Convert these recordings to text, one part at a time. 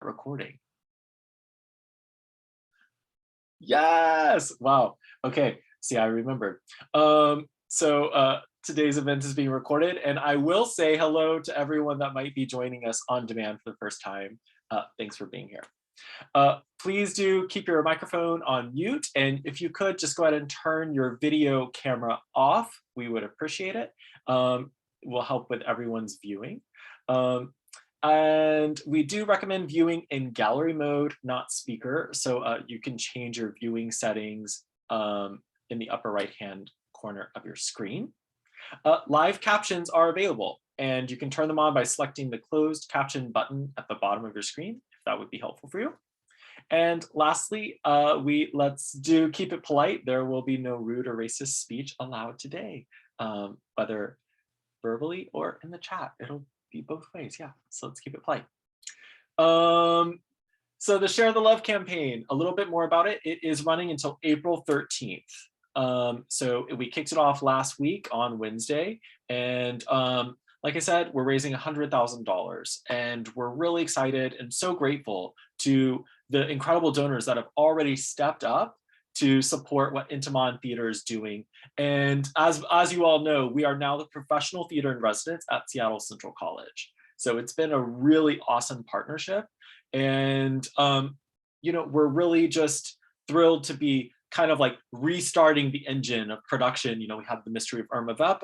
recording. Yes, wow. Okay, see, I remembered. Today's event is being recorded, and I will say hello to everyone that might be joining us on demand for the first time. Thanks for being here. Please do keep your microphone on mute, and if you could just go ahead and turn your video camera off, we would appreciate it. It will help with everyone's viewing. And we do recommend viewing in gallery mode, not speaker, so you can change your viewing settings in the upper right-hand corner of your screen. Live captions are available, and you can turn them on by selecting the closed caption button at the bottom of your screen, if that would be helpful for you. And lastly, let's keep it polite. There will be no rude or racist speech allowed today, whether verbally or in the chat. It'll be both ways, yeah. So let's keep it polite. So the Share the Love campaign, a little bit more about it. It is running until April 13th. So we kicked it off last week on Wednesday, and like I said, we're raising $100,000, and we're really excited and so grateful to the incredible donors that have already stepped up to support what Intiman Theatre is doing. And as you all know, we are now the professional theater in residence at Seattle Central College. So it's been a really awesome partnership, and we're really just thrilled to be kind of like restarting the engine of production. We had The Mystery of Irma Vep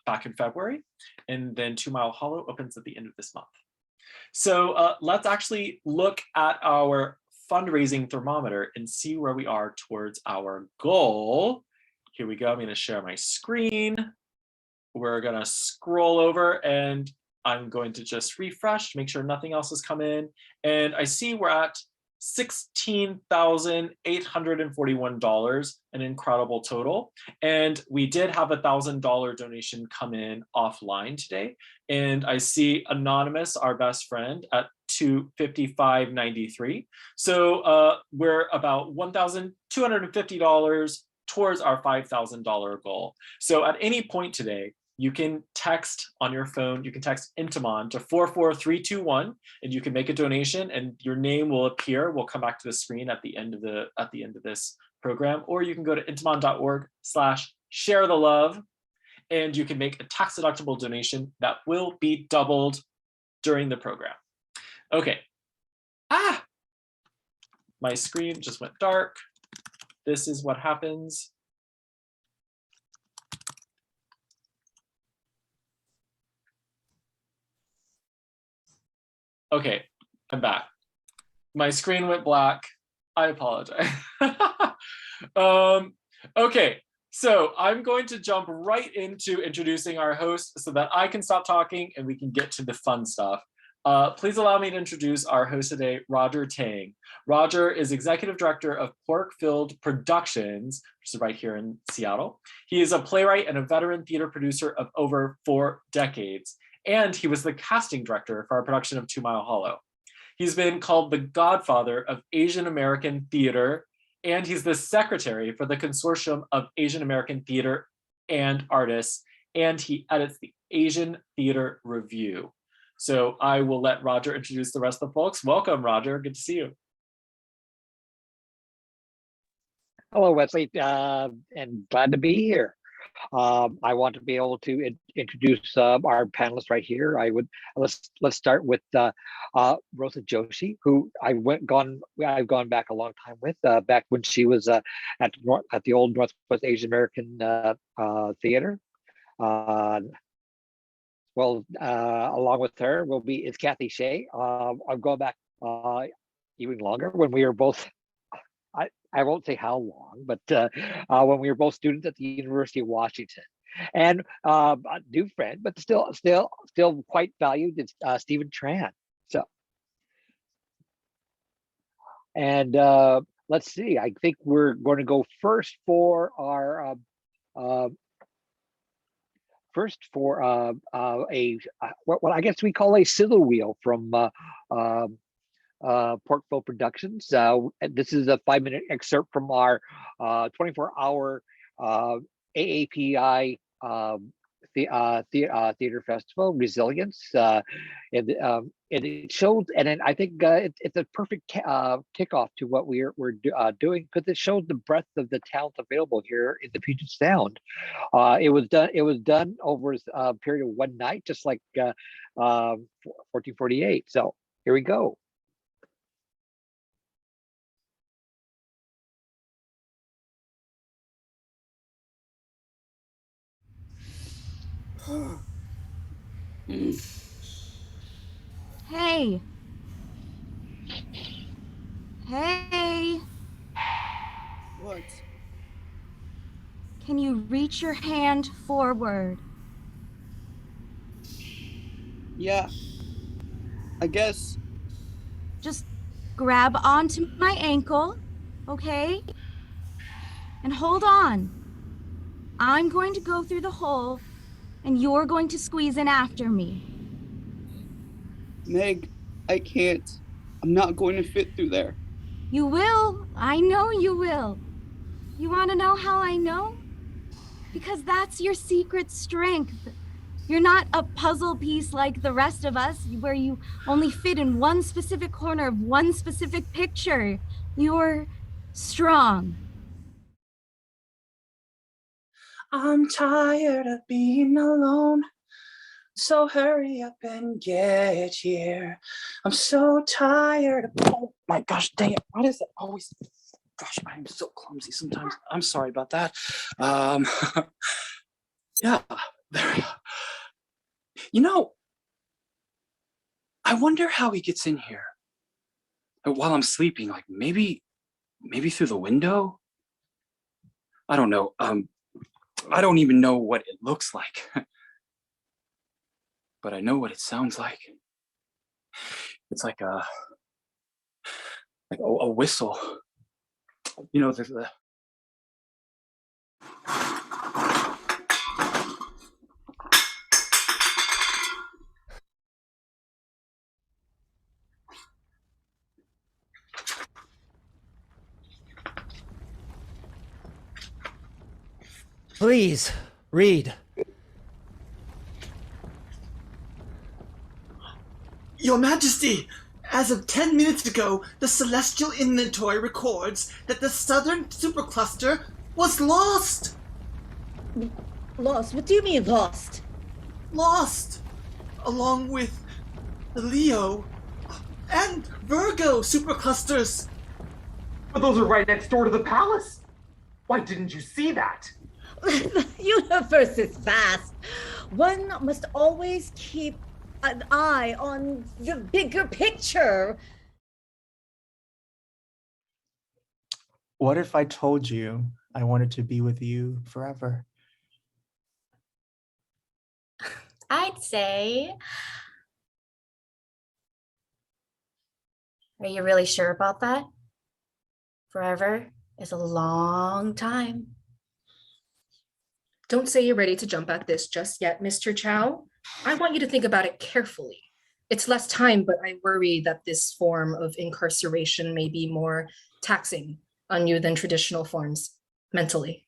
back in February, and then 2 Mile Hollow opens at the end of this month. So let's actually look at our fundraising thermometer and see where we are towards our goal. Here we go. I'm going to share my screen. We're going to scroll over, and I'm going to just refresh to make sure nothing else has come in. And I see we're at $16,841, an incredible total. And we did have a $1,000 donation come in offline today. And I see Anonymous, our best friend, at $255.93. So we're about $1,250 towards our $5,000 goal. So at any point today, you can text on your phone, you can text Intiman to 44321, and you can make a donation, and your name will appear. We'll come back to the screen at the end of this program, or you can go to intiman.org/share-the-love, and you can make a tax-deductible donation that will be doubled during the program. Okay. My screen just went dark. This is what happens. Okay, I'm back. My screen went black. I apologize. Okay, so I'm going to jump right into introducing our host so that I can stop talking and we can get to the fun stuff. Please allow me to introduce our host today, Roger Tang. Roger is Executive Director of Pork-Filled Productions, which is right here in Seattle. He is a playwright and a veteran theater producer of over 4 decades. And he was the casting director for our production of 2 Mile Hollow. He's been called the godfather of Asian American theater, and he's the secretary for the Consortium of Asian American Theater and Artists, and he edits the Asian Theater Review. So I will let Roger introduce the rest of the folks. Welcome, Roger. Good to see you. Hello, Wesley, and glad to be here. I want to be able to introduce our panelists right here. Let's start with Rosa Joshi, who I've gone back a long time with, back when she was at the old Northwest Asian American Theater. Along with her is Kathy Hsieh. I've gone back even longer when we were both. I won't say how long, but when we were both students at the University of Washington, and a new friend, but still quite valued, is Stephen Tran. So, and let's see. I think we're going to go first for our what I guess we call a sizzle wheel from Pork-Filled Productions. This is a 5-minute excerpt from our 24-hour AAPI Theater Festival, Resilience. And it showed, and then I think it's a perfect kickoff to what we're doing, because it showed the breadth of the talent available here in the Puget Sound. It was done over a period of one night, just like 1448. So here we go. Hey. Hey. What? Can you reach your hand forward? Yeah. I guess. Just grab onto my ankle, okay? And hold on. I'm going to go through the hole, and you're going to squeeze in after me. Meg, I can't. I'm not going to fit through there. You will. I know you will. You want to know how I know? Because that's your secret strength. You're not a puzzle piece like the rest of us, where you only fit in one specific corner of one specific picture. You're strong. I'm tired of being alone, so hurry up and get here. I'm so tired of, oh my gosh, dang it, why does it always, gosh, I'm so clumsy sometimes. I'm sorry about that. Yeah, you know, I wonder how he gets in here while I'm sleeping, like maybe through the window. I don't know. I don't even know what it looks like, but I know what it sounds like. It's like a whistle. You know, the Please, read. Your Majesty, as of 10 minutes ago, the Celestial Inventory records that the Southern Supercluster was lost! Lost? What do you mean lost? Lost! Along with the Leo and Virgo superclusters! But those are right next door to the palace. Why didn't you see that? The universe is vast. One must always keep an eye on the bigger picture. What if I told you I wanted to be with you forever? I'd say, are you really sure about that? Forever is a long time. Don't say you're ready to jump at this just yet, Mr. Chow. I want you to think about it carefully. It's less time, but I worry that this form of incarceration may be more taxing on you than traditional forms mentally.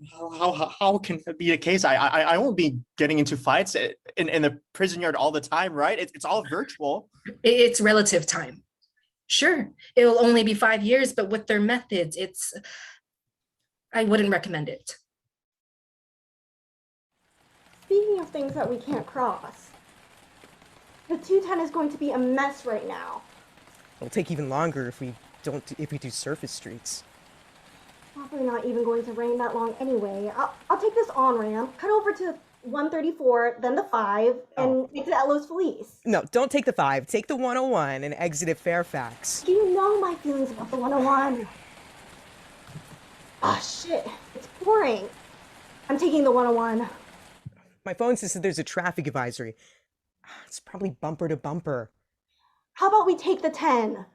How can it be the case? I won't be getting into fights in the prison yard all the time, right? It's all virtual. It's relative time. Sure, it'll only be 5 years, but with their methods, I wouldn't recommend it. Speaking of things that we can't cross, the 210 is going to be a mess right now. It'll take even longer if we do surface streets. Probably not even going to rain that long anyway. I'll take this on-ramp, cut over to 134, then the 5, and exit at Los Feliz. No, don't take the 5. Take the 101 and exit at Fairfax. Do you know my feelings about the 101? Ah, shit. It's pouring. I'm taking the 101. My phone says that there's a traffic advisory. It's probably bumper to bumper. How about we take the 10?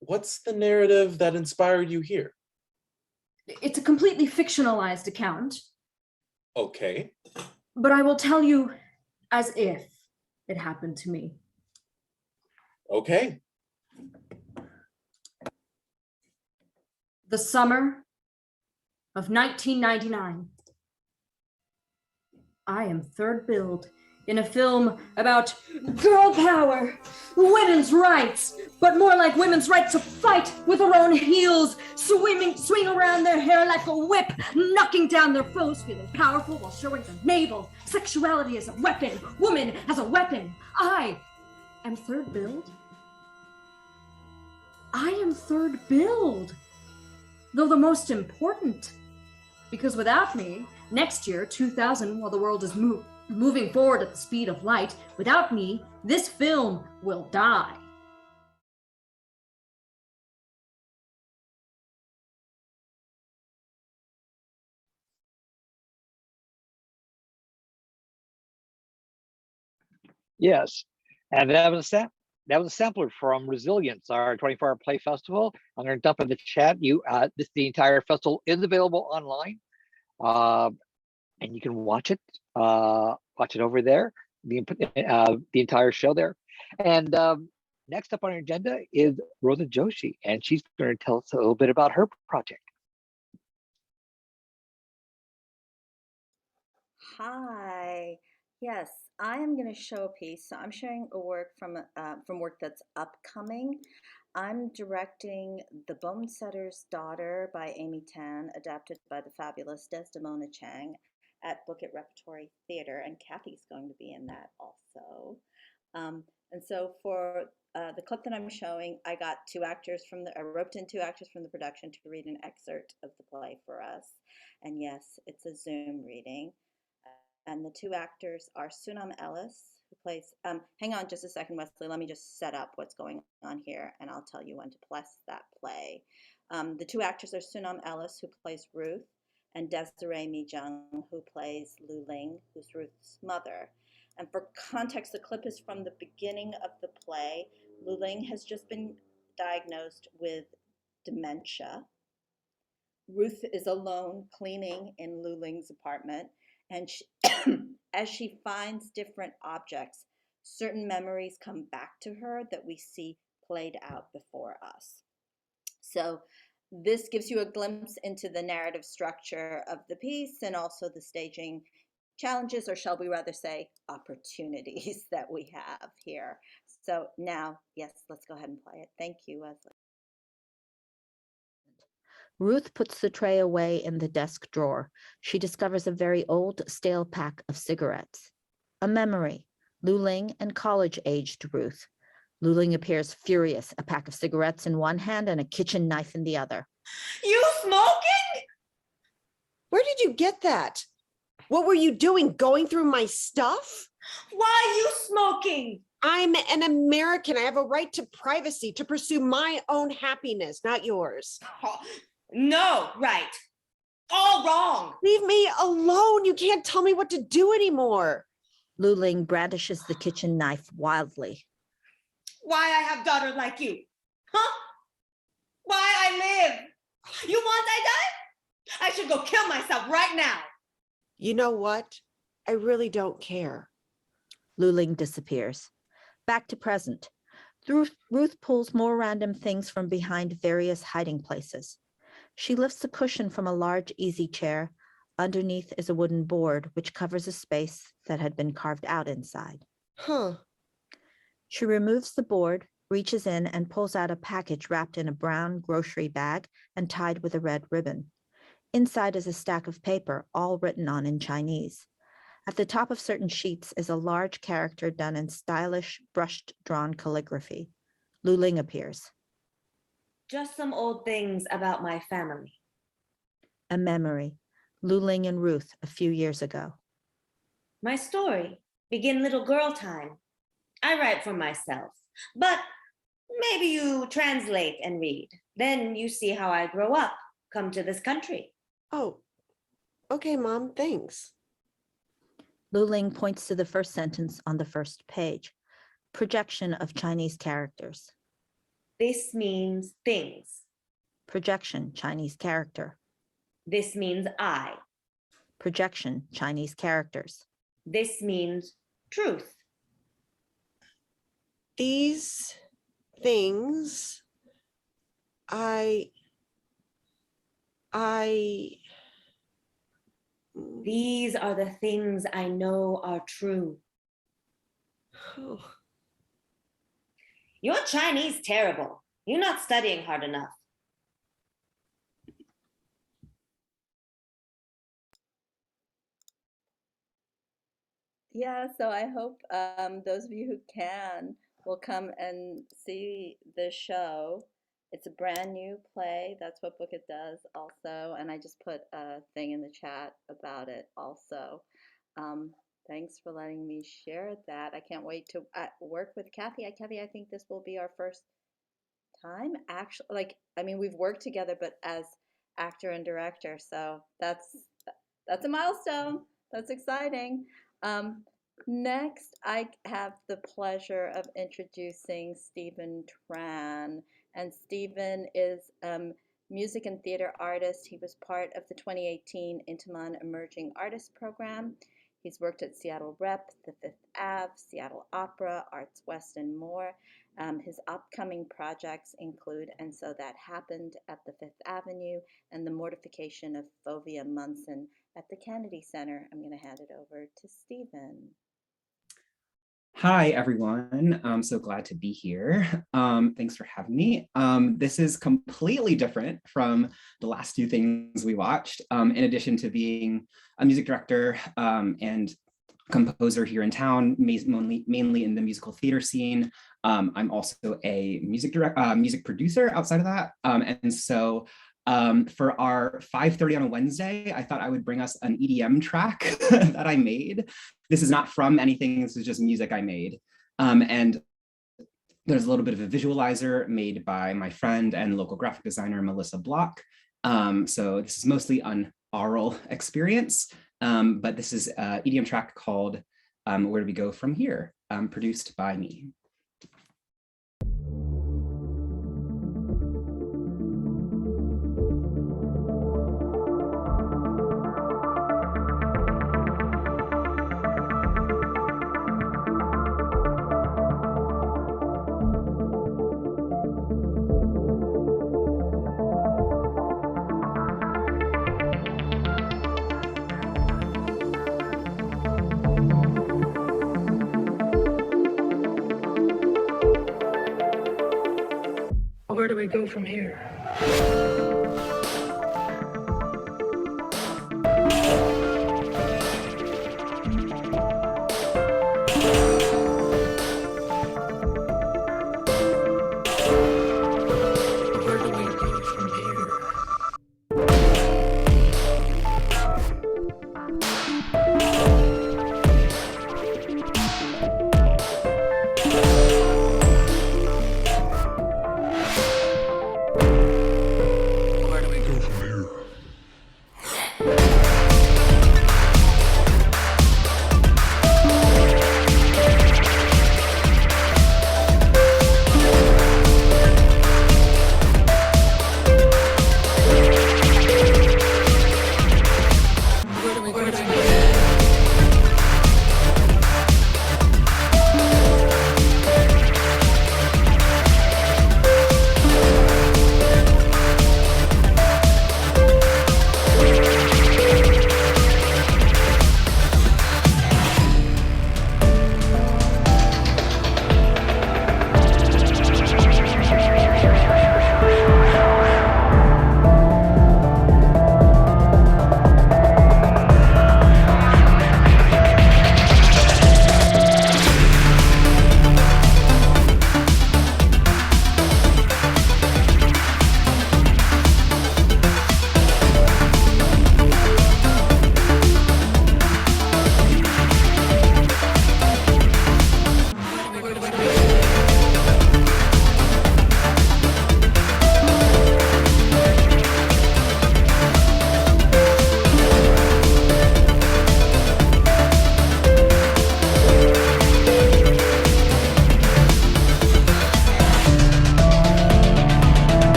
What's the narrative that inspired you here? It's a completely fictionalized account. Okay. But I will tell you as if it happened to me. Okay. The summer of 1999. I am third billed in a film about girl power, women's rights, but more like women's right to fight with their own heels, swing around their hair like a whip, knocking down their foes, feeling powerful while showing their navel. Sexuality as a weapon, woman as a weapon. I am third billed. I am third billed, though the most important, because without me, next year, 2000, while the world is moving forward at the speed of light, without me, this film will die. Yes, and that was a sampler from Resilience, our 24-hour play festival. I'm going to dump in the chat. The entire festival is available online, and you can watch it. Watch it over there. The entire show there. And next up on our agenda is Rosa Joshi, and she's going to tell us a little bit about her project. Hi. Yes, I am going to show a piece. So I'm sharing a work from work that's upcoming. I'm directing The Bonesetter's Daughter by Amy Tan, adapted by the fabulous Desdemona Chang at Book It Repertory Theatre, and Kathy's going to be in that also. And so for the clip that I'm showing, I roped in two actors from the production to read an excerpt of the play for us. And yes, it's a Zoom reading. And the two actors are Sunam Ellis, who plays, hang on just a second, Wesley, let me just set up what's going on here, and I'll tell you when to bless that play. The two actors are Sunam Ellis, who plays Ruth, and Desiree Mi Jung, who plays Lu Ling, who's Ruth's mother. And for context, the clip is from the beginning of the play. Lu Ling has just been diagnosed with dementia. Ruth is alone cleaning in Lu Ling's apartment, and as she finds different objects, certain memories come back to her that we see played out before us. So this gives you a glimpse into the narrative structure of the piece and also the staging challenges, or shall we rather say opportunities, that we have here. So now, yes, let's go ahead and play it. Thank you, Wesley. Ruth puts the tray away in the desk drawer. She discovers a very old, stale pack of cigarettes. A memory. Lu Ling and college-aged Ruth. Lu Ling appears furious, a pack of cigarettes in one hand and a kitchen knife in the other. You smoking? Where did you get that? What were you doing, going through my stuff? Why are you smoking? I'm an American. I have a right to privacy, to pursue my own happiness, not yours. Oh, no, right. All wrong. Leave me alone. You can't tell me what to do anymore. Lu Ling brandishes the kitchen knife wildly. Why I have daughter like you? Huh? Why I live? You want I die? I should go kill myself right now. You know what? I really don't care. Lu Ling disappears. Back to present. Ruth pulls more random things from behind various hiding places. She lifts a cushion from a large easy chair. Underneath is a wooden board which covers a space that had been carved out inside. Huh. She removes the board, reaches in and pulls out a package wrapped in a brown grocery bag and tied with a red ribbon. Inside is a stack of paper, all written on in Chinese. At the top of certain sheets is a large character done in stylish, brushed-drawn calligraphy. Lu Ling appears. Just some old things about my family. A memory. Lu Ling and Ruth a few years ago. My story. Begin little girl time. I write for myself, but maybe you translate and read. Then you see how I grow up, come to this country. Oh, okay, Mom, thanks. Lu Ling points to the first sentence on the first page. Projection of Chinese characters. This means things. Projection, Chinese character. This means I. Projection, Chinese characters. This means truth. These things, I These are the things I know are true. Your Chinese terrible. You're not studying hard enough. Yeah, so I hope those of you who can will come and see the show. It's a brand new play. That's what Book It does also. And I just put a thing in the chat about it also. Thanks for letting me share that. I can't wait to work with Kathy. Kathy, I think this will be our first time actually. Like, I mean, we've worked together, but as actor and director. So that's a milestone. That's exciting. Next, I have the pleasure of introducing Stephen Tran. And Stephen is music and theater artist. He was part of the 2018 Intiman Emerging Artist Program. He's worked at Seattle Rep, the Fifth Ave, Seattle Opera, Arts West, and more. His upcoming projects include And So That Happened at the Fifth Avenue and The Mortification of Fovea Munson at the Kennedy Center. I'm going to hand it over to Stephen. Hi, everyone. I'm so glad to be here. Thanks for having me. This is completely different from the last two things we watched. In addition to being a music director and composer here in town, mainly in the musical theater scene, I'm also a music producer outside of that. And so for our 5:30 on a Wednesday, I thought I would bring us an EDM track that I made. This is not from anything, this is just music I made. And there's a little bit of a visualizer made by my friend and local graphic designer, Melissa Block. So this is mostly an aural experience, but this is an EDM track called Where Do We Go From Here, produced by me. Where do we go from here?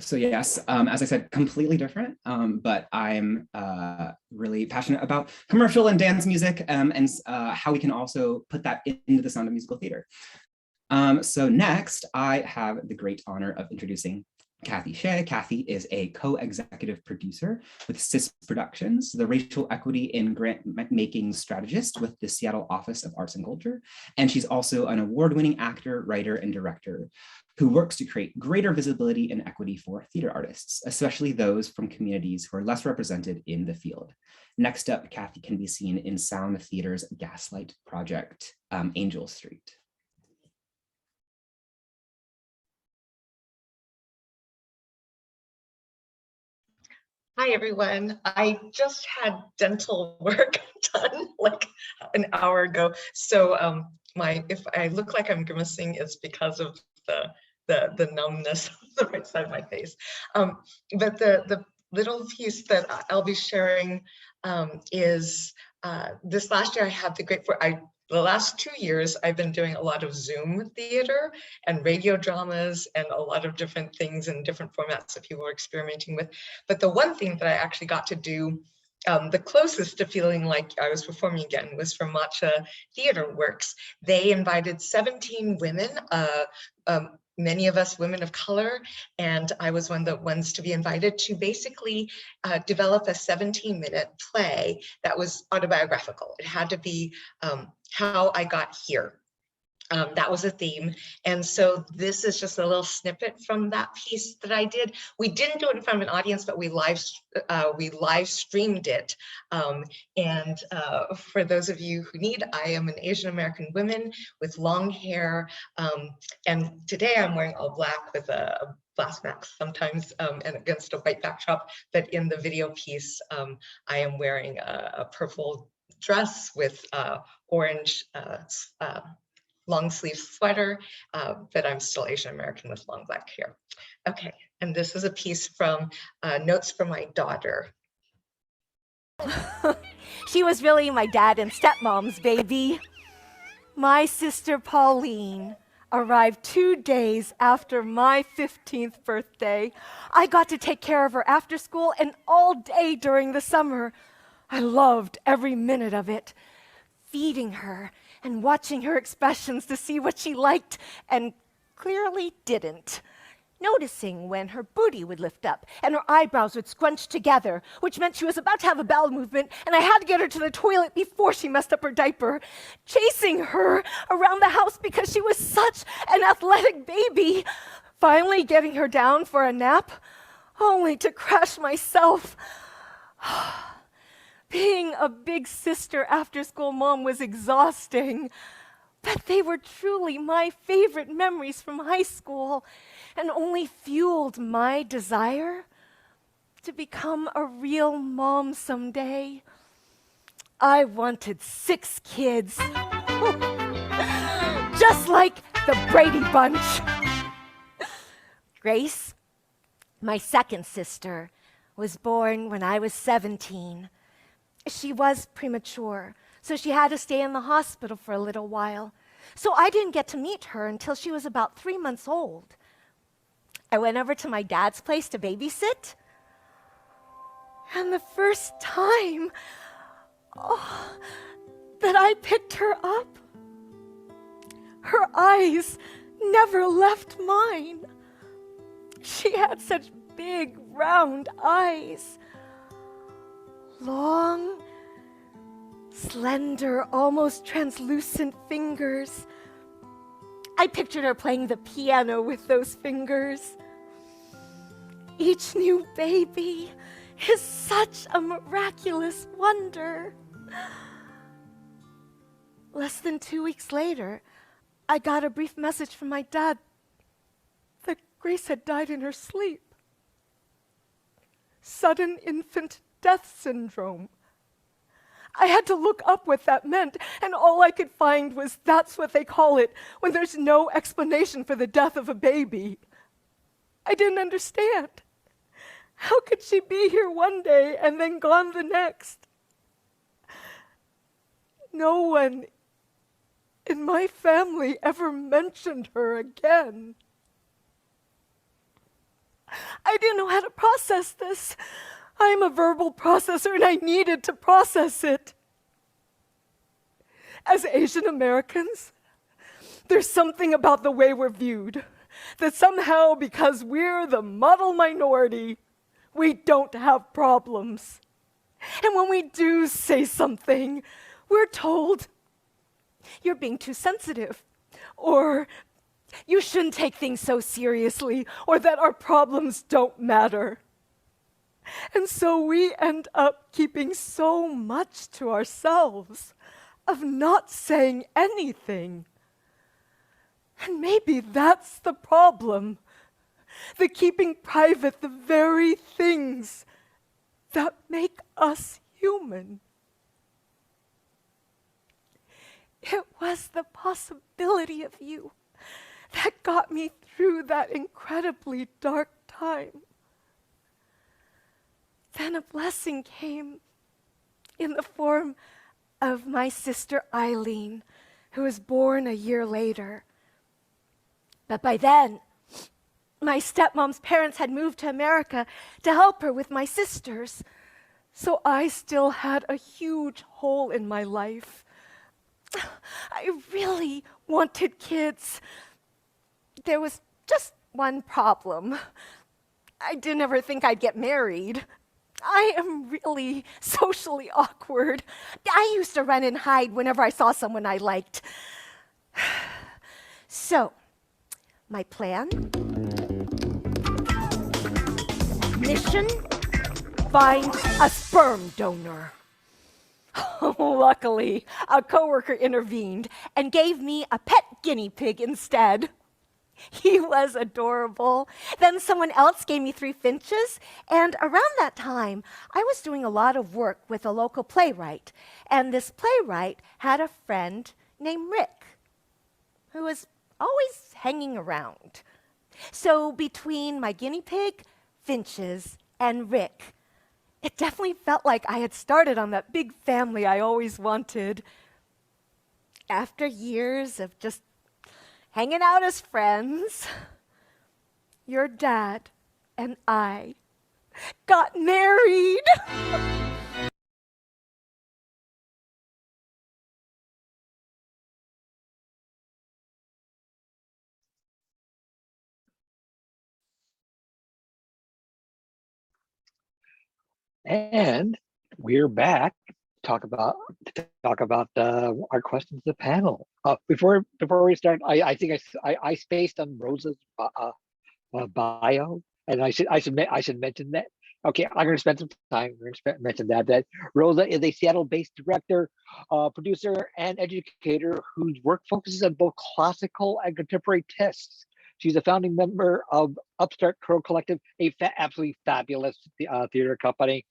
So yes, as I said, completely different, but I'm really passionate about commercial and dance music and how we can also put that into the sound of musical theater. So next, I have the great honor of introducing Kathy Hsieh. Kathy is a co-executive producer with Cis Productions, the racial equity in grant making strategist with the Seattle Office of Arts and Culture. And she's also an award-winning actor, writer, and director who works to create greater visibility and equity for theater artists, especially those from communities who are less represented in the field. Next up, Kathy can be seen in Sound Theater's Gaslight project, Angel Street. Hi, everyone. I just had dental work done like an hour ago. So if I look like I'm grimacing, it's because of the numbness of the right side of my face. But the little piece that I'll be sharing is this last year I had the great, the last 2 years, I've been doing a lot of Zoom theater and radio dramas and a lot of different things in different formats that people are experimenting with. But the one thing that I actually got to do the closest to feeling like I was performing again was from Matcha Theater Works. They invited 17 women, many of us women of color, and I was one of the ones to be invited to basically develop a 17-minute play that was autobiographical. It had to be how I got here. That was a theme. And so this is just a little snippet from that piece that I did. We didn't do it in front of an audience, but we live streamed it. For those of you who need, I am an Asian American woman with long hair. And today I'm wearing all black with a blast mask sometimes and against a white backdrop. But in the video piece, I am wearing a purple dress with orange long sleeve sweater, but I'm still Asian American with long black hair. Okay, and this is a piece from Notes from My Daughter. She was really my dad and stepmom's baby. My sister Pauline arrived 2 days after my 15th birthday. I got to take care of her after school and all day during the summer. I loved every minute of it, feeding her and watching her expressions to see what she liked and clearly didn't. Noticing when her booty would lift up and her eyebrows would scrunch together, which meant she was about to have a bowel movement and I had to get her to the toilet before she messed up her diaper. Chasing her around the house because she was such an athletic baby. Finally getting her down for a nap, only to crash myself. Being a big sister after-school mom was exhausting, but they were truly my favorite memories from high school and only fueled my desire to become a real mom someday. I wanted 6 kids, just like the Brady Bunch. Grace, my second sister, was born when I was 17. She was premature, so she had to stay in the hospital for a little while. So I didn't get to meet her until she was about 3 months old. I went over to my dad's place to babysit, and the first time that I picked her up, her eyes never left mine. She had such big, round eyes. Long, slender, almost translucent fingers. I pictured her playing the piano with those fingers. Each new baby is such a miraculous wonder. Less than 2 weeks later, I got a brief message from my dad that Grace had died in her sleep. Sudden infant death syndrome. I had to look up what that meant, and all I could find was that's what they call it when there's no explanation for the death of a baby. I didn't understand. How could she be here one day and then gone the next? No one in my family ever mentioned her again. I didn't know how to process this. I'm a verbal processor and I needed to process it. As Asian Americans, there's something about the way we're viewed that somehow, because we're the model minority, we don't have problems. And when we do say something, we're told, you're being too sensitive, or you shouldn't take things so seriously, or that our problems don't matter. And so we end up keeping so much to ourselves of not saying anything. And maybe that's the problem, the keeping private the very things that make us human. It was the possibility of you that got me through that incredibly dark time. Then a blessing came in the form of my sister Eileen, who was born a year later. But by then, my stepmom's parents had moved to America to help her with my sisters. So I still had a huge hole in my life. I really wanted kids. There was just one problem. I didn't ever think I'd get married. I am really socially awkward. I used to run and hide whenever I saw someone I liked. So, my plan? Mission? Find a sperm donor. Luckily, a coworker intervened and gave me a pet guinea pig instead. He was adorable. Then someone else gave me 3 finches, and around that time, I was doing a lot of work with a local playwright, and this playwright had a friend named Rick, who was always hanging around. So between my guinea pig, finches, and Rick, it definitely felt like I had started on that big family I always wanted. After years of just hanging out as friends, your dad and I got married. And we're back to talk about our questions to the panel. Before we start, I think I spaced on Rosa's bio, and I should mention that. Okay, I'm going to spend some time. We're going to mention that Rosa is a Seattle-based director, producer, and educator whose work focuses on both classical and contemporary texts. She's a founding member of Upstart Crow Collective, a absolutely fabulous theater company,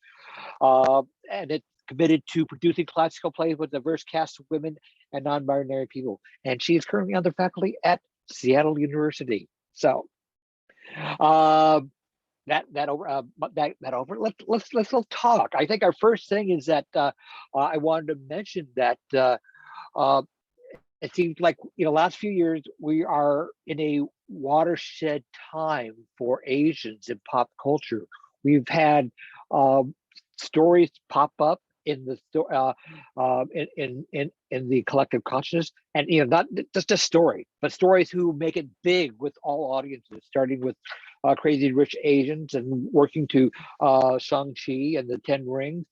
and it's committed to producing classical plays with diverse casts of women and non-binary people. And she is currently on the faculty at Seattle University. So, that over. Let's talk. I think our first thing is that I wanted to mention that it seems like last few years we are in a watershed time for Asians in pop culture. We've had stories pop up in the in the collective consciousness, and not just a story, but stories who make it big with all audiences, starting with Crazy Rich Asians and working to Shang-Chi and the Ten Rings,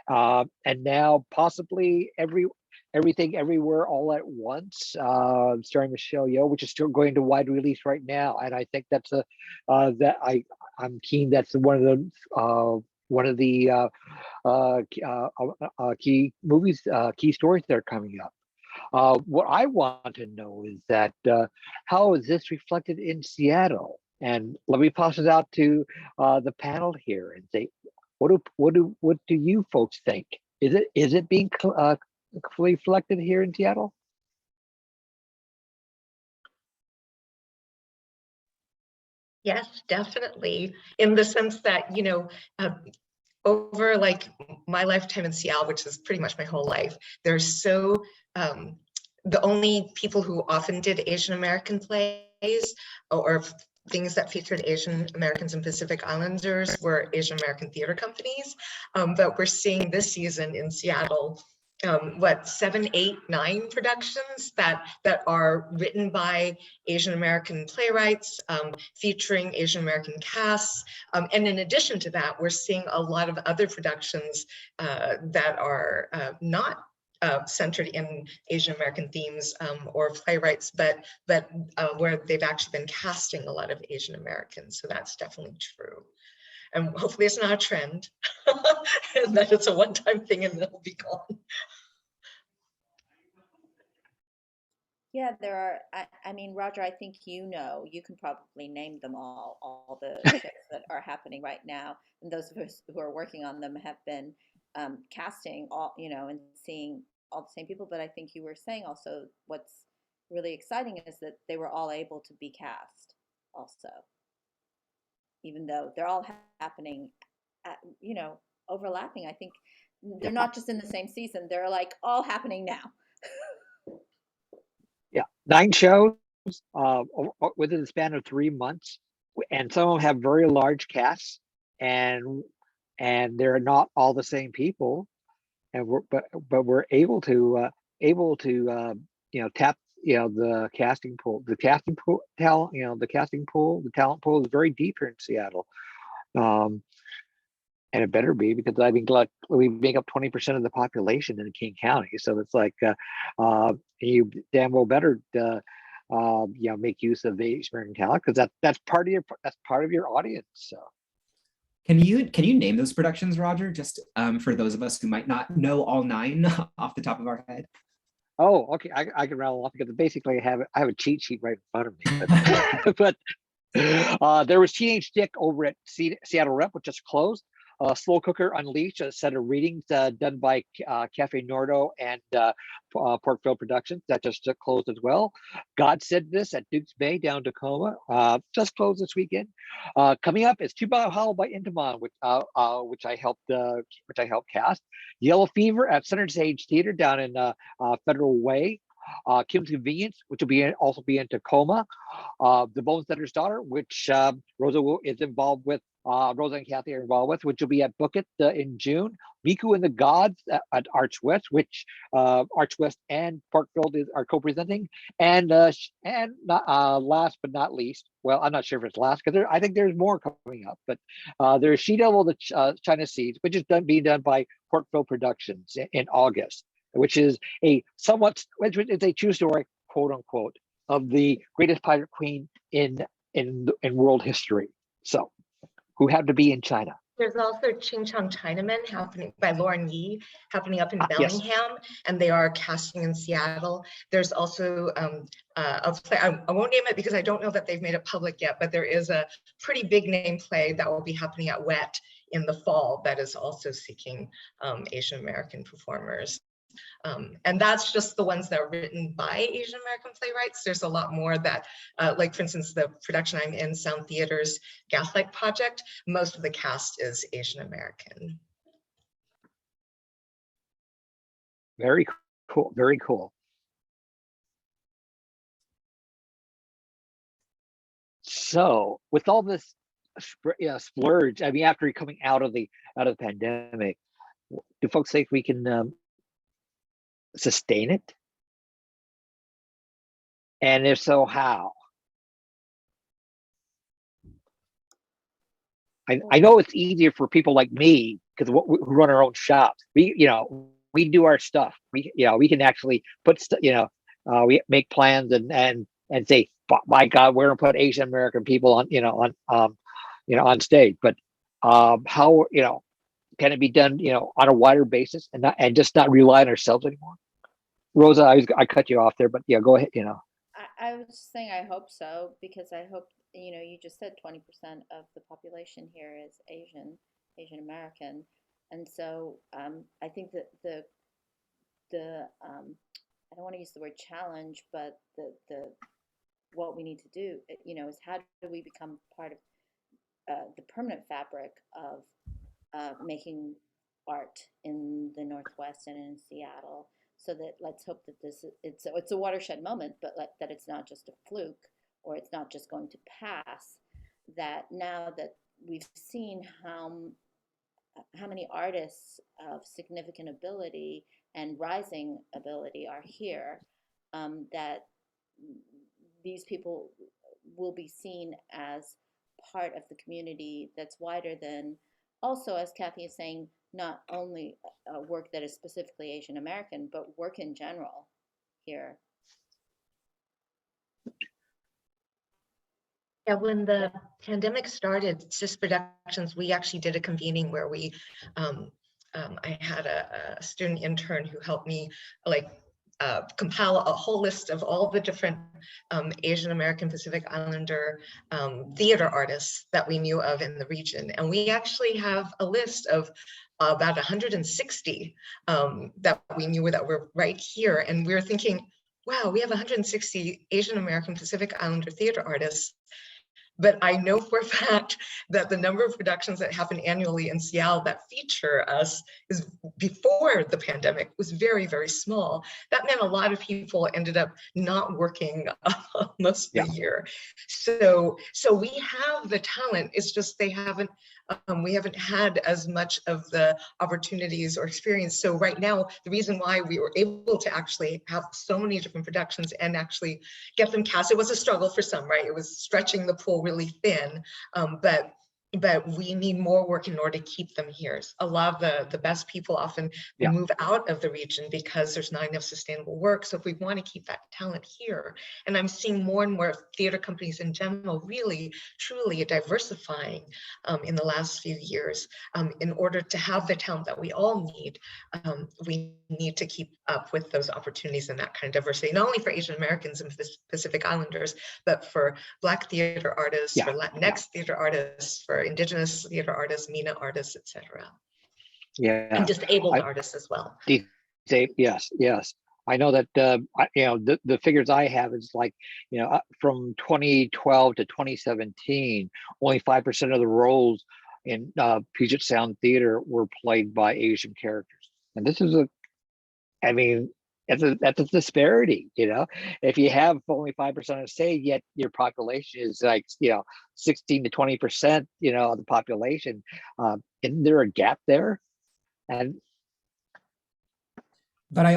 and now possibly Everything Everywhere All at Once, starring Michelle Yeoh, which is still going to wide release right now. And I think that's I'm keen. That's one of the key movies, key stories that are coming up. What I want to know is that how is this reflected in Seattle? And let me pass it out to the panel here and say, what do you folks think? Is it being reflected here in Seattle? Yes, definitely. In the sense that, over like my lifetime in Seattle, which is pretty much my whole life, there's the only people who often did Asian American plays, or things that featured Asian Americans and Pacific Islanders were Asian American theater companies. But we're seeing this season in Seattle, 7, 8, 9 productions that are written by Asian American playwrights, featuring Asian American casts. And in addition to that, we're seeing a lot of other productions that are not centered in Asian American themes or playwrights, but where they've actually been casting a lot of Asian Americans. So that's definitely true. And hopefully it's not a trend, and that it's a one-time thing and then it'll be gone. Yeah, there are. I mean, Roger, I think you can probably name them all the shows that are happening right now. And those of us who are working on them have been casting all, and seeing all the same people. But I think you were saying also what's really exciting is that they were all able to be cast also, even though they're all happening, overlapping. I think they're not just in the same season. They're like all happening now. Yeah, 9 shows within the span of 3 months, and some of them have very large casts, and they're not all the same people, and we're able to tap the casting pool. The casting pool talent, the talent pool is very deep here in Seattle. And it better be, because I mean, like, we make up 20% of the population in King County, so it's like you damn well better make use of the Asian American talent, because that's part of your audience. So Can you name those productions, Roger? Just for those of us who might not know all 9 off the top of our head. Oh, okay, I can rattle off, because basically I have a cheat sheet right in front of me. But there was Teenage Stick over at Seattle Rep, which just closed. Slow Cooker Unleashed, a set of readings done by Cafe Nordo and Portville Productions, that just closed as well. God Said This at Dukes Bay down Tacoma, just closed this weekend. Coming up is 2 Mile Hollow by Intiman, which I helped cast. Yellow Fever at Center Stage Theater down in Federal Way. Kim's Convenience, which will also be in Tacoma. The Bonesetter's Daughter, which Rosa is involved with. Rosa and Kathy are involved with, which will be at Book It in June. Miku and the Gods at Arch West, which Arch West and Parkfield are co-presenting. And last but not least, well, I'm not sure if it's last, because I think there's more coming up, but there's She Devil, the China Seeds, which is being done by Portville Productions in August, which is a true story, quote unquote, of the greatest pirate queen in world history. So, who happened to be in China. There's also Ching Chong Chinamen happening by Lauren Yee, happening up in Yes. Bellingham, and they are casting in Seattle. There's also a play, I won't name it because I don't know that they've made it public yet, but there is a pretty big name play that will be happening at WET in the fall that is also seeking Asian American performers. And that's just the ones that are written by Asian American playwrights. There's a lot more that, like for instance, the production I'm in, Sound Theater's Gaslight Project, most of the cast is Asian American. Very cool, very cool. So with all this splurge, I mean, after coming out of the pandemic, do folks think we can sustain it? And if so, how? I know it's easier for people like me, because who run our own shops. We do our stuff. We can actually put we make plans and say, my God, we're gonna put Asian American people on stage. But how can it be done on a wider basis and just not rely on ourselves anymore? Rosa, I cut you off there, but yeah, go ahead. I was just saying I hope so, because I hope, you just said 20% of the population here is Asian American. And so I think that the I don't want to use the word challenge, but the what we need to do, is how do we become part of the permanent fabric of making art in the Northwest and in Seattle, so that let's hope that it's a watershed moment, but that it's not just a fluke, or it's not just going to pass, that now that we've seen how many artists of significant ability and rising ability are here, that these people will be seen as part of the community that's wider than, also, as Kathy is saying, not only work that is specifically Asian American, but work in general here. Yeah, when the pandemic started, CIS Productions, we actually did a convening where we, I had a student intern who helped me compile a whole list of all the different Asian American Pacific Islander theater artists that we knew of in the region. And we actually have a list of about 160 that we knew that were right here. And we were thinking, wow, we have 160 Asian American Pacific Islander theater artists. But I know for a fact that the number of productions that happen annually in Seattle that feature us is, before the pandemic, was very, very small. That meant a lot of people ended up not working most of the year. So we have the talent. It's just they haven't. We haven't had as much of the opportunities or experience. So right now, the reason why we were able to actually have so many different productions and actually get them cast, it was a struggle for some, right? It was stretching the pool really thin, but we need more work in order to keep them here. A lot of the best people often move out of the region because there's not enough sustainable work. So if we want to keep that talent here, and I'm seeing more and more theater companies in general really, truly diversifying in the last few years, in order to have the talent that we all need, we need to keep up with those opportunities and that kind of diversity, not only for Asian Americans and Pacific Islanders, but for Black theater artists, for Latinx theater artists, for Indigenous theater artists, MENA artists, etc. And disabled artists as well. Yes. I know that the figures I have is like, from 2012 to 2017, only 5% of the roles in Puget Sound theater were played by Asian characters, and this is that's a disparity. If you have only 5% of say, yet your population is like 16 to 20% of the population, isn't there a gap there? But I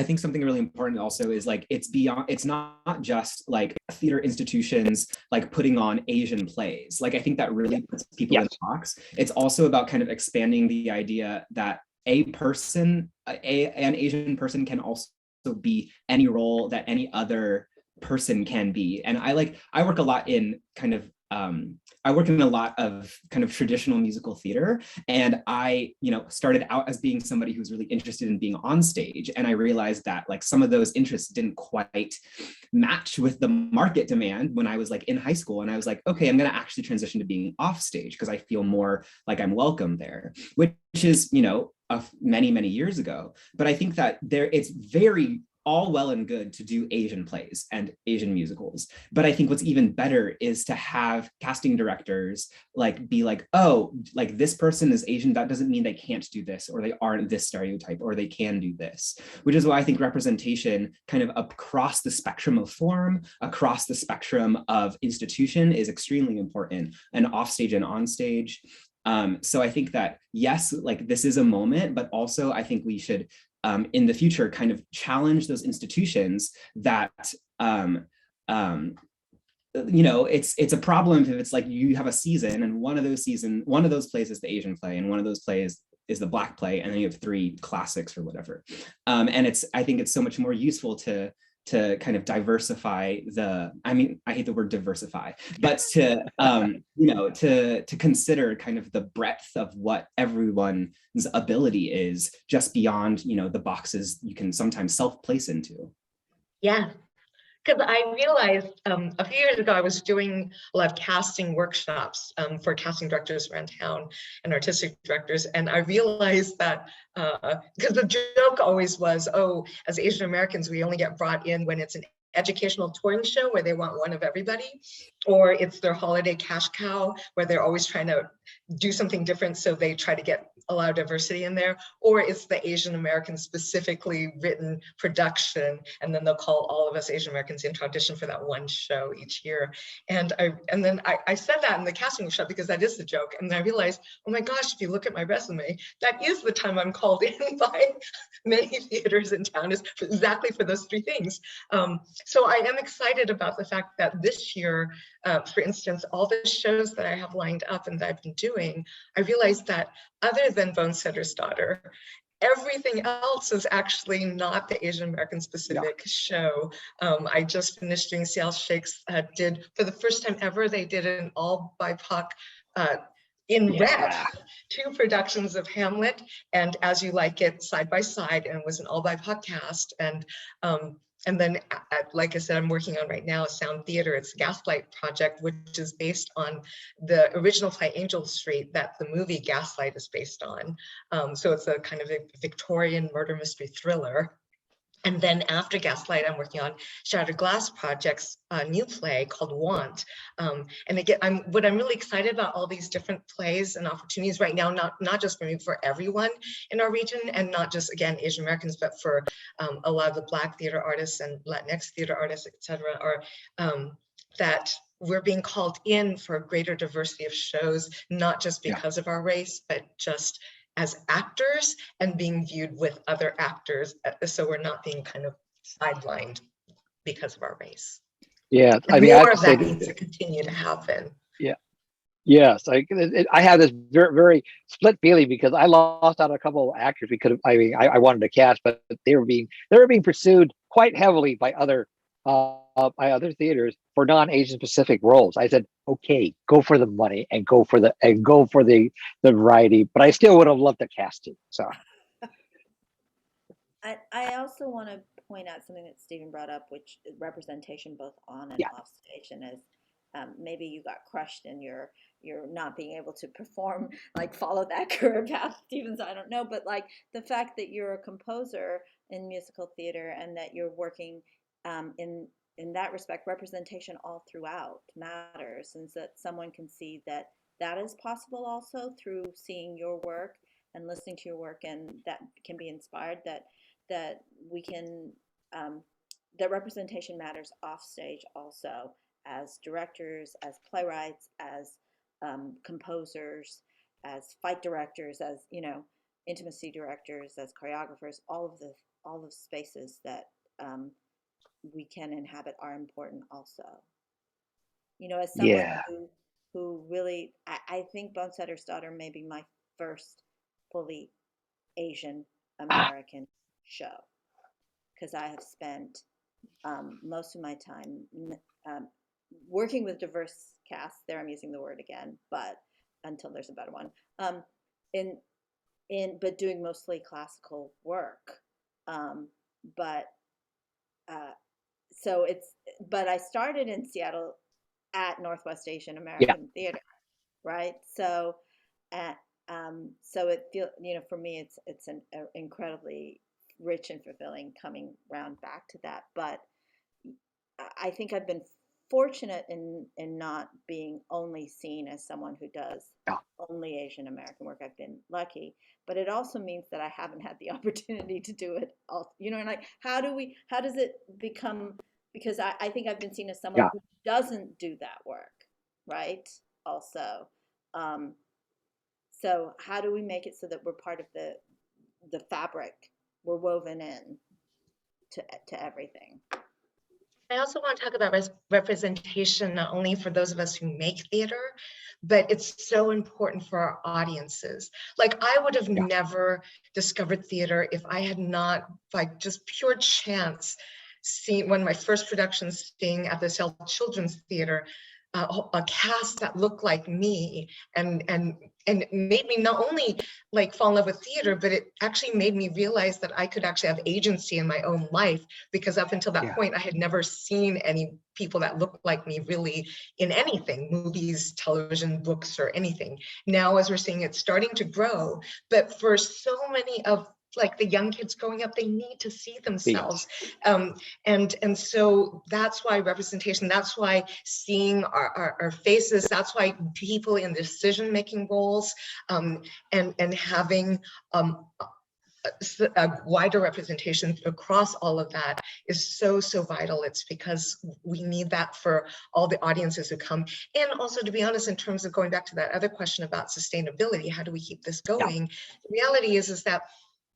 think something really important also is like, it's not just like theater institutions like putting on Asian plays. Like I think that really puts people in the box. It's also about kind of expanding the idea that an Asian person can also be any role that any other person can be. And I work a lot in kind of a lot of kind of traditional musical theater, and I started out as being somebody who was really interested in being on stage, and I realized that like some of those interests didn't quite match with the market demand when I was like in high school, and I was like, okay, I'm going to actually transition to being off stage because I feel more like I'm welcome there, which is many years ago. But I think that it's very all well and good to do Asian plays and Asian musicals, but I think what's even better is to have casting directors be like, oh, like this person is Asian, that doesn't mean they can't do this, or they aren't this stereotype, or they can do this, which is why I think representation kind of across the spectrum of form, across the spectrum of institution is extremely important, and offstage and onstage. So I think that, yes, like this is a moment, but also I think we should in the future kind of challenge those institutions that it's a problem if it's like you have a season and one of those plays is the Asian play and one of those plays is the Black play, and then you have 3 classics or whatever, and I think it's so much more useful to kind of diversify I hate the word diversify, but to consider kind of the breadth of what everyone's ability is, just beyond, the boxes you can sometimes self-place into. Yeah. Because I realized a few years ago, I was doing a lot of casting workshops for casting directors around town and artistic directors. And I realized that, because the joke always was, oh, as Asian Americans, we only get brought in when it's an educational touring show where they want one of everybody, or it's their holiday cash cow where they're always trying to do something different, so they try to get a lot of diversity in there, or it's the Asian American specifically written production, and then they'll call all of us Asian Americans into audition for that one show each year. And then I said that in the casting workshop because that is the joke, and I realized, oh my gosh, if you look at my resume, that is the time I'm called in by many theaters in town, is exactly for those three things. So I am excited about the fact that this year, for instance, all the shows that I have lined up and that I've been doing, I realized that other than Bonesetter's Daughter, everything else is actually not the Asian American specific show. I just finished doing Hsieh did, for the first time ever, they did an all BIPOC in red, 2 productions of Hamlet and As You Like It side by side, and it was an all BIPOC cast. And then, like I said, I'm working on right now a sound theater. It's a Gaslight project, which is based on the original play Angel Street that the movie Gaslight is based on. So it's a kind of a Victorian murder mystery thriller. And then after Gaslight, I'm working on Shattered Glass Project's new play called Want. And again, what I'm really excited about all these different plays and opportunities right now, not just for me, for everyone in our region, and not just, again, Asian Americans, but for a lot of the Black theater artists and Latinx theater artists, et cetera, are that we're being called in for a greater diversity of shows, not just because of our race, but just as actors and being viewed with other actors, so we're not being kind of sidelined because of our race. Yeah, and I mean, more of that needs to continue to happen. Yeah, yes, I have this very, very split feeling because I lost out on a couple of actors we could have. I mean, I wanted to cast, but they were being pursued quite heavily by other theaters for non-Asian specific roles. I said, okay, go for the money and go for the variety, but I still would have loved to cast it. So I also want to point out something that Stephen brought up, which is representation both on and off stage, and as maybe you got crushed in your not being able to perform, like follow that career path, Stevens, I don't know, but like the fact that you're a composer in musical theater and that you're working in that respect, representation all throughout matters, and that someone can see that that is possible also through seeing your work and listening to your work, and that can be inspired that we can that representation matters off stage also, as directors, as playwrights, as composers, as fight directors, as intimacy directors, as choreographers. All of spaces that we can inhabit are important also. As someone who really, I think Bonesetter's Daughter may be my first fully Asian American show, because I have spent most of my time working with diverse casts. There, I'm using the word again, but until there's a better one. But doing mostly classical work. But I started in Seattle at Northwest Asian American Theater, right? So it feels, for me, it's an incredibly rich and fulfilling coming round back to that. But I think I've been fortunate in not being only seen as someone who does only Asian American work. I've been lucky, but it also means that I haven't had the opportunity to do it all. And like, how does it become? Because I think I've been seen as someone who doesn't do that work, right? Also, so how do we make it so that we're part of the fabric? We're woven in to everything. I also want to talk about representation, not only for those of us who make theater, but it's so important for our audiences. Like, I would have never discovered theater if I had not, by just pure chance, seen one of my first productions, seeing at the Seattle Children's Theater, a cast that looked like me, and made me not only like fall in love with theater, but it actually made me realize that I could actually have agency in my own life, because up until that point I had never seen any people that looked like me really in anything, movies, television, books, or anything. Now, as we're seeing, it's starting to grow, but for so many of like the young kids growing up, they need to see themselves. And so that's why representation, that's why seeing our faces, that's why people in decision-making roles, and having a wider representation across all of that is so vital. It's because we need that for all the audiences who come. And also, to be honest, in terms of going back to that other question about sustainability, how do we keep this going? The reality is that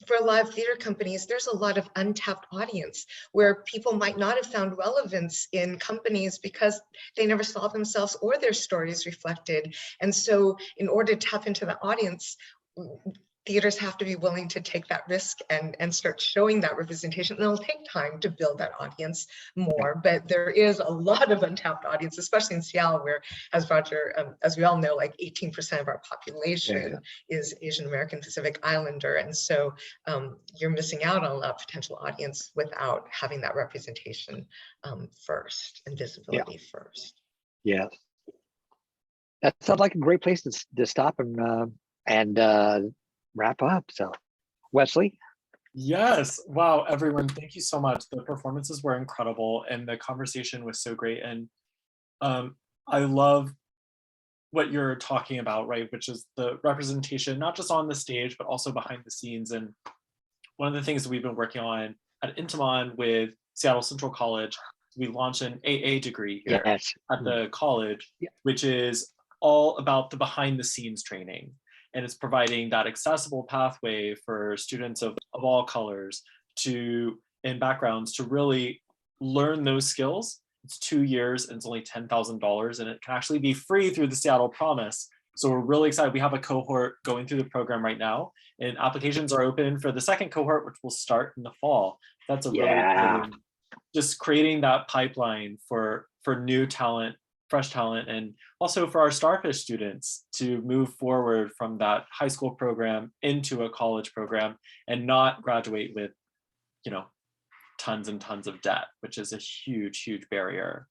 for live theater companies, there's a lot of untapped audience where people might not have found relevance in companies because they never saw themselves or their stories reflected. And so in order to tap into the audience, theaters have to be willing to take that risk and start showing that representation. And it'll take time to build that audience more, but there is a lot of untapped audience, especially in Seattle, where, as Roger, as we all know, like 18% of our population is Asian American Pacific Islander. And so you're missing out on that potential audience without having that representation first and visibility first. Yes. That sounds like a great place to stop and wrap up. So, Wesley? Yes. Wow, everyone, thank you so much. The performances were incredible and the conversation was so great. And I love what you're talking about, right? Which is the representation, not just on the stage, but also behind the scenes. And one of the things that we've been working on at Intiman with Seattle Central College, we launched an AA degree here at the college, which is all about the behind the scenes training. And it's providing that accessible pathway for students of all colors and backgrounds to really learn those skills. It's 2 years and it's only $10,000 and it can actually be free through the Seattle Promise. So we're really excited. We have a cohort going through the program right now and applications are open for the second cohort, which will start in the fall. That's a really exciting, just creating that pipeline for new talent, fresh talent, and also for our Starfish students to move forward from that high school program into a college program and not graduate with, tons and tons of debt, which is a huge barrier.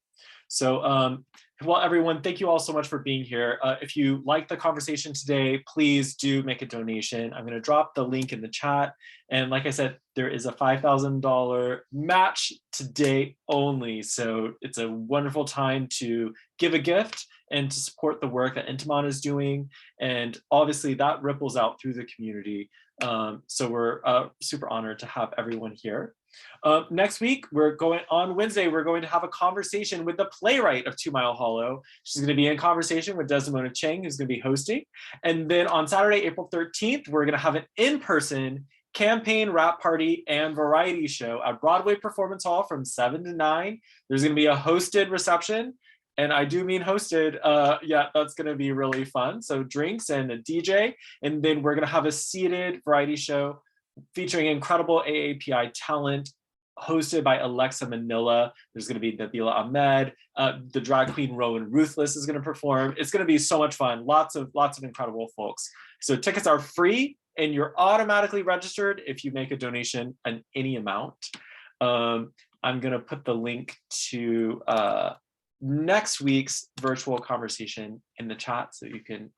So, well, everyone, thank you all so much for being here. If you like the conversation today, please do make a donation. I'm going to drop the link in the chat. And like I said, there is a $5,000 match today only. So it's a wonderful time to give a gift and to support the work that Intiman is doing. And obviously that ripples out through the community. So we're super honored to have everyone here. Next week, on Wednesday, we're going to have a conversation with the playwright of 2 Mile Hollow. She's going to be in conversation with Desmona Chang, who's going to be hosting. And then on Saturday, April 13th, we're going to have an in-person campaign, rap party, and variety show at Broadway Performance Hall from 7 to 9. There's going to be a hosted reception. And I do mean hosted. That's going to be really fun. So drinks and a DJ. And then we're going to have a seated variety show featuring incredible AAPI talent, hosted by Alexa Manila. There's going to be Nabila Ahmed. The drag queen Rowan Ruthless is going to perform. It's going to be so much fun. Lots of incredible folks. So tickets are free, and you're automatically registered if you make a donation in any amount. I'm going to put the link to next week's virtual conversation in the chat, so you can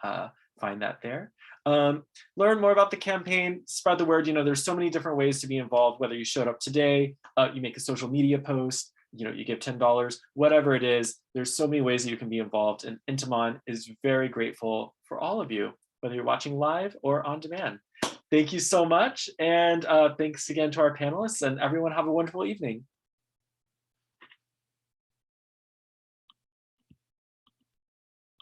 find that there. Learn more about the campaign, spread the word. There's so many different ways to be involved, whether you showed up today, you make a social media post, you give $10, whatever it is, there's so many ways that you can be involved. And Intiman is very grateful for all of you, whether you're watching live or on demand. Thank you so much. And thanks again to our panelists, and everyone have a wonderful evening.